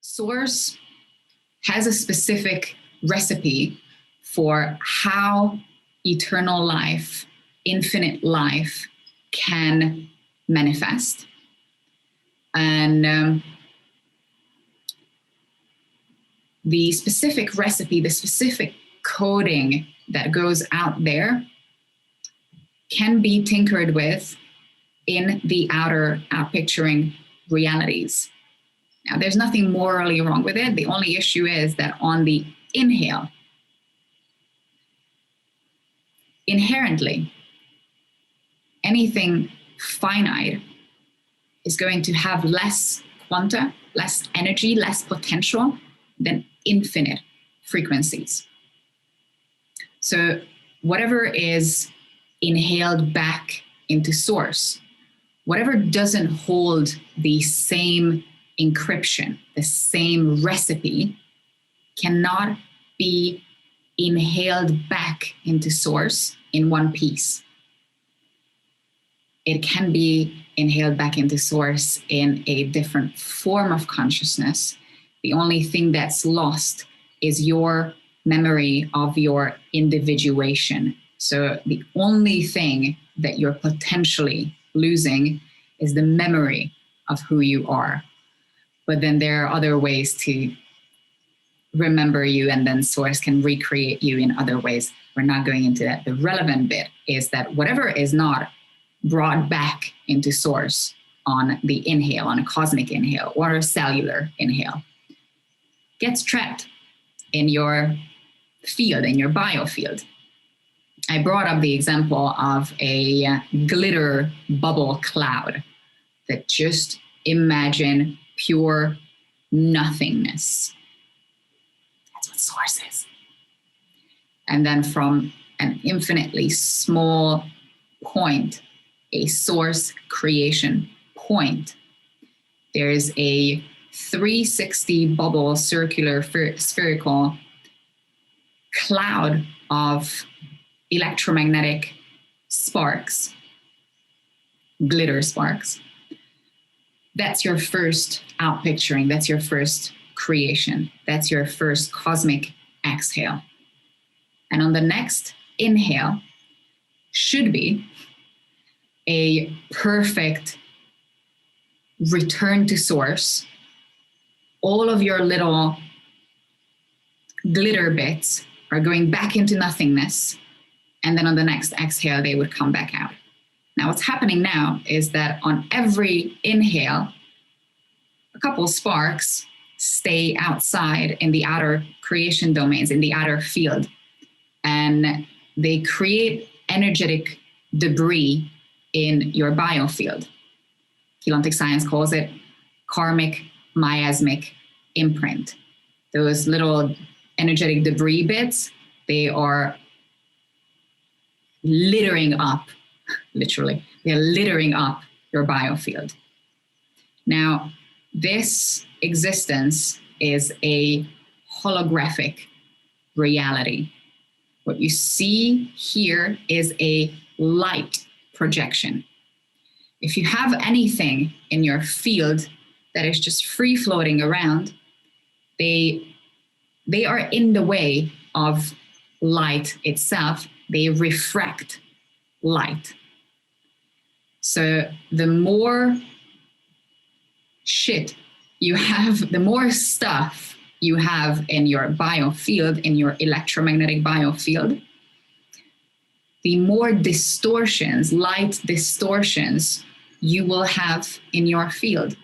Source has a specific recipe for how eternal life, infinite life can manifest. And the specific recipe, the specific coding that goes out there can be tinkered with in the outer outpicturing realities. Now, there's nothing morally wrong with it. The only issue is that on the inhale, inherently, anything finite is going to have less quanta, less energy, less potential than infinite frequencies. So whatever is inhaled back into source, whatever doesn't hold the same encryption, the same recipe, cannot be inhaled back into source in one piece. It can be inhaled back into source in a different form of consciousness. The only thing that's lost is your memory of your individuation. So the only thing that you're potentially losing is the memory of who you are. But then there are other ways to remember you, and then source can recreate you in other ways. We're not going into that. The relevant bit is that whatever is not brought back into source on the inhale, on a cosmic inhale or a cellular inhale, gets trapped in your field, in your biofield. I brought up the example of a glitter bubble cloud that just imagine pure nothingness. That's what source is. And then from an infinitely small point, a source creation point, there's a 360 bubble circular spherical cloud of electromagnetic sparks, glitter sparks. That's your first outpicturing. That's your first creation. That's your first cosmic exhale. And on the next inhale should be a perfect return to source. All of your little glitter bits are going back into nothingness. And then on the next exhale, they would come back out. Now, what's happening now is that on every inhale, a couple sparks stay outside in the outer creation domains, in the outer field. And they create energetic debris in your biofield. Morphogenetic Science calls it karmic miasmic imprint. Those little energetic debris bits, they are littering up, literally, they're littering up your biofield. Now, this existence is a holographic reality. What you see here is a light projection. If you have anything in your field that is just free floating around, they are in the way of light itself. They refract light. So the more shit you have, the more stuff you have in your biofield, in your electromagnetic biofield, the more distortions, light distortions you will have in your field,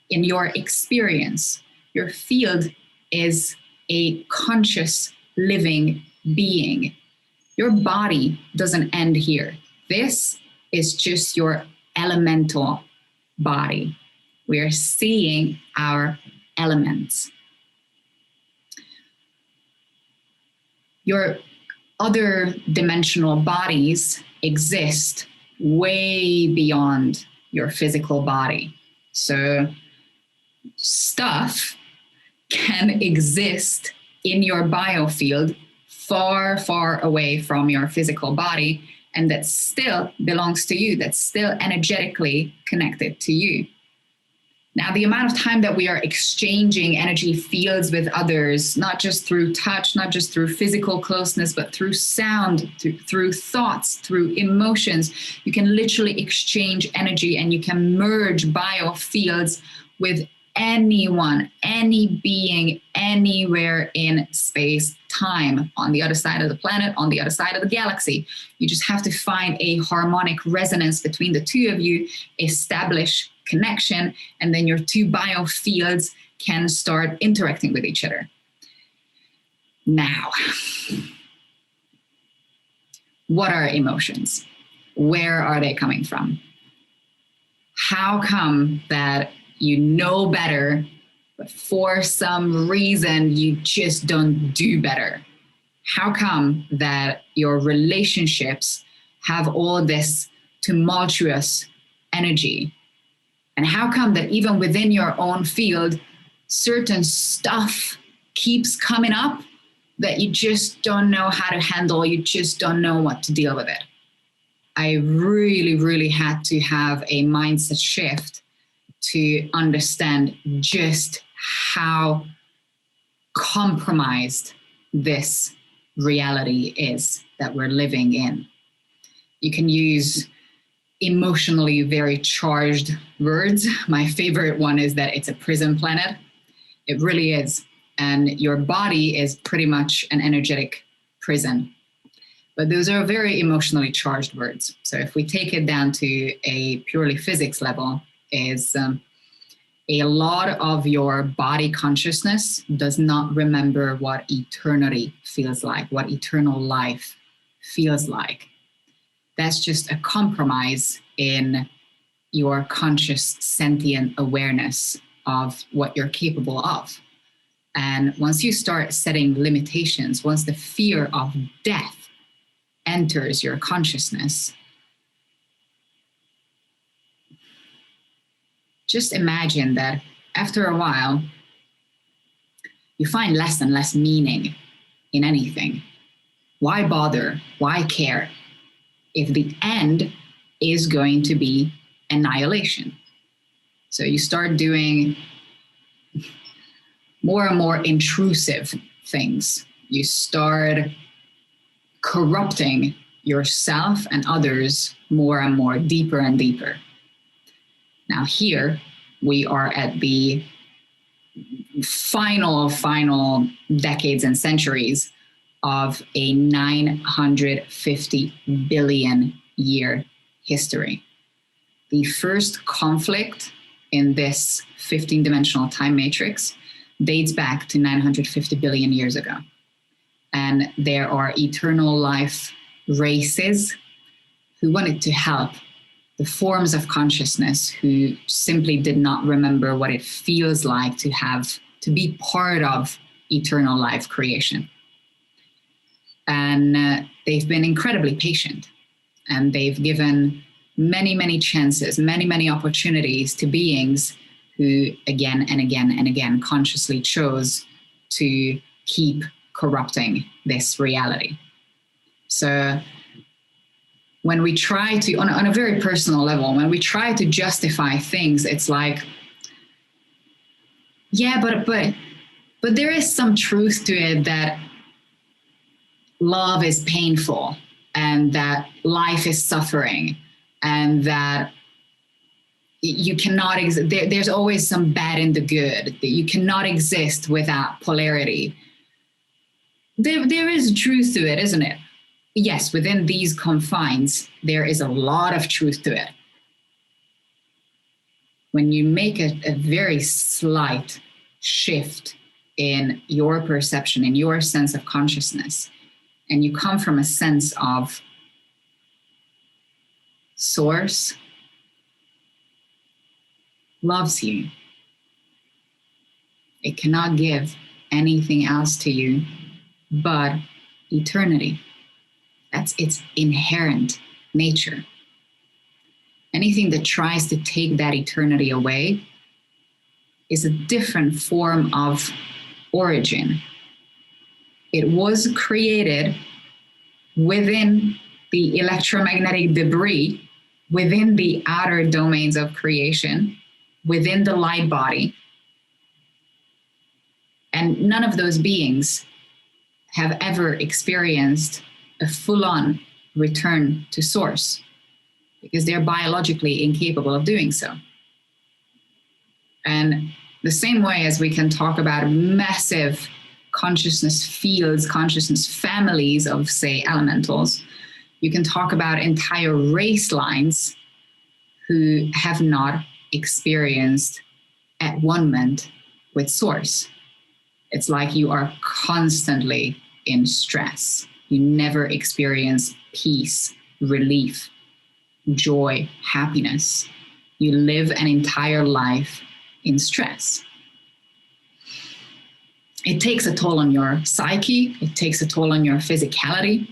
in your experience. Your field is a conscious living being. Your body doesn't end here. This is just your elemental body. We are seeing our elements. Your other dimensional bodies exist way beyond your physical body. So stuff can exist in your biofield far, far away from your physical body, and that still belongs to you, that's still energetically connected to you. Now, the amount of time that we are exchanging energy fields with others, not just through touch, not just through physical closeness, but through sound, through thoughts, through emotions, you can literally exchange energy and you can merge biofields with anyone, any being, anywhere in space, time, on the other side of the planet, on the other side of the galaxy. You just have to find a harmonic resonance between the two of you, establish connection, and then your two biofields can start interacting with each other. Now, what are emotions? Where are they coming from? How come that you know better, but for some reason you just don't do better? How come that your relationships have all this tumultuous energy? And how come that even within your own field, certain stuff keeps coming up that you just don't know how to handle, you just don't know what to deal with it? I really, really had to have a mindset shift to understand just how compromised this reality is that we're living in. You can use emotionally very charged words. My favorite one is that it's a prison planet. It really is. And your body is pretty much an energetic prison. But those are very emotionally charged words. So if we take it down to a purely physics level, is a lot of your body consciousness does not remember what eternity feels like, what eternal life feels like. That's just a compromise in your conscious sentient awareness of what you're capable of. And once you start setting limitations, once the fear of death enters your consciousness, just imagine that after a while, you find less and less meaning in anything. Why bother? Why care? If the end is going to be annihilation. So you start doing more and more intrusive things. You start corrupting yourself and others more and more, deeper and deeper. Now here we are at the final decades and centuries of a 950 billion year history. The first conflict in this 15-dimensional time matrix dates back to 950 billion years ago. And there are eternal life races who wanted to help the forms of consciousness who simply did not remember what it feels like to be part of eternal life creation. And they've been incredibly patient, and they've given many, many chances, many, many opportunities to beings who again and again and again consciously chose to keep corrupting this reality. So when we try to, on a very personal level, when we try to justify things, it's like, yeah, but there is some truth to it that love is painful and that life is suffering and that you cannot there's always some bad in the good, that you cannot exist without polarity. There is truth to it, isn't it? Yes, within these confines, there is a lot of truth to it. When you make a very slight shift in your perception, in your sense of consciousness, and you come from a sense of source loves you, it cannot give anything else to you but eternity. That's its inherent nature. Anything that tries to take that eternity away is a different form of origin. It was created within the electromagnetic debris, within the outer domains of creation, within the light body. And none of those beings have ever experienced a full-on return to source because they're biologically incapable of doing so. And the same way as we can talk about massive consciousness fields, consciousness families of, say, elementals, you can talk about entire race lines who have not experienced at one-ment with source. It's like you are constantly in stress. You never experience peace, relief, joy, happiness. You live an entire life in stress. It takes a toll on your psyche. It takes a toll on your physicality.